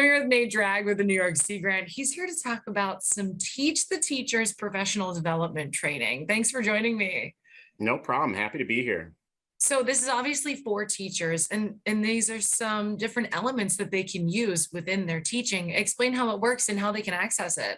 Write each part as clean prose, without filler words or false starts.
I'm here with Nate Drag with the New York Sea Grant. He's here to talk about some Teach the Teachers professional development training. Thanks for joining me. No problem. Happy to be here. So this is obviously for teachers, and these are some different elements that they can use within their teaching. Explain how it works and how they can access it.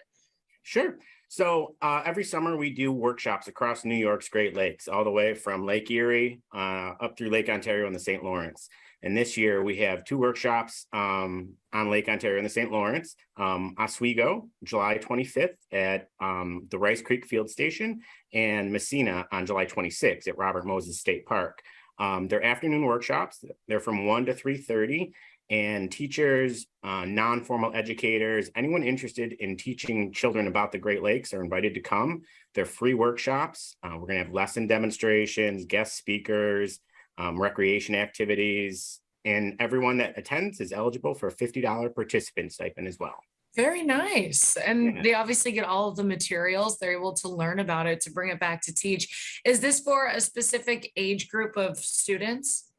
Sure. So every summer we do workshops across New York's Great Lakes, all the way from Lake Erie up through Lake Ontario and the St. Lawrence. And this year we have two workshops on Lake Ontario and the St. Lawrence, Oswego, July 25th at the Rice Creek Field Station, and Massena on July 26th at Robert Moses State Park. They're afternoon workshops. They're from 1 to 3:30. And teachers, non-formal educators, anyone interested in teaching children about the Great Lakes are invited to come. They're free workshops. We're going to have lesson demonstrations, guest speakers, recreation activities, and everyone that attends is eligible for a $50 participant stipend as well. Very nice. And Yeah. they obviously get all of the materials. They're able to learn about it to bring it back to teach. Is this for a specific age group of students?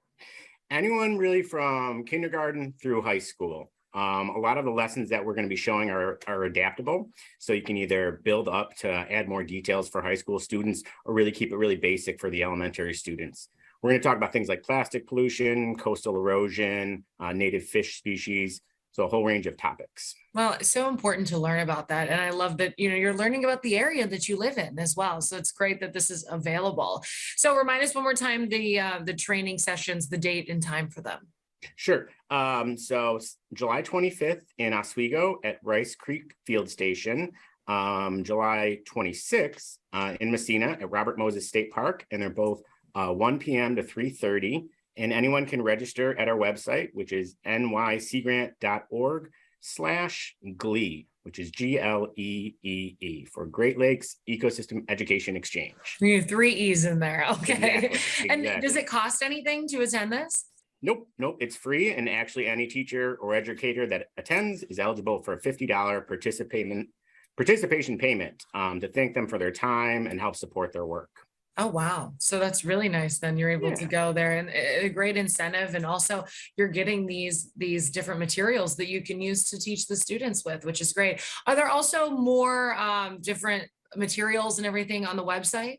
Anyone really from kindergarten through high school. A lot of the lessons that we're going to be showing are adaptable. So you can either build up to add more details for high school students or really keep it really basic for the elementary students. We're going to talk about things like plastic pollution, coastal erosion, native fish species, so a whole range of topics. Well, it's so important to learn about that. And I love that, you're learning about the area that you live in as well. So it's great that this is available. So remind us one more time, the training sessions, the date and time for them. Sure. So July 25th in Oswego at Rice Creek Field Station, July 26th in Massena at Robert Moses State Park. And they're both 1 p.m. to 3:30. And anyone can register at our website, which is nycgrant.org/GLEE, which is GLEEE for Great Lakes Ecosystem Education Exchange. You have 3 E's in there. Okay. Exactly. And does it cost anything to attend this? Nope. It's free. And actually any teacher or educator that attends is eligible for a $50 participation payment to thank them for their time and help support their work. Oh, wow. So that's really nice. Then you're able to go there, and a great incentive. And also you're getting these different materials that you can use to teach the students with, which is great. Are there also more different materials and everything on the website?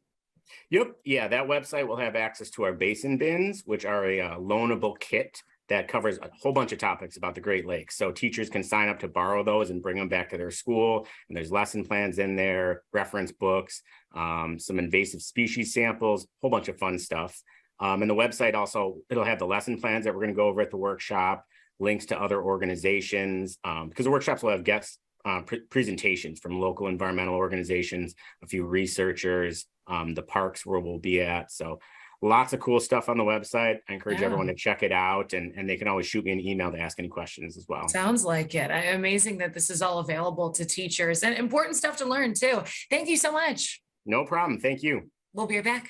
Yep. Yeah, that website will have access to our basin bins, which are a loanable kit that covers a whole bunch of topics about the Great Lakes. So teachers can sign up to borrow those and bring them back to their school. And there's lesson plans in there, reference books, some invasive species samples, a whole bunch of fun stuff. And the website also, it'll have the lesson plans that we're going to go over at the workshop, links to other organizations, because the workshops will have guest presentations from local environmental organizations, a few researchers, the parks where we'll be at. So lots of cool stuff on the website. I encourage everyone to check it out, and they can always shoot me an email to ask any questions as well. Sounds like it. Amazing that this is all available to teachers, and important stuff to learn too. Thank you so much. No problem. Thank you. We'll be right back.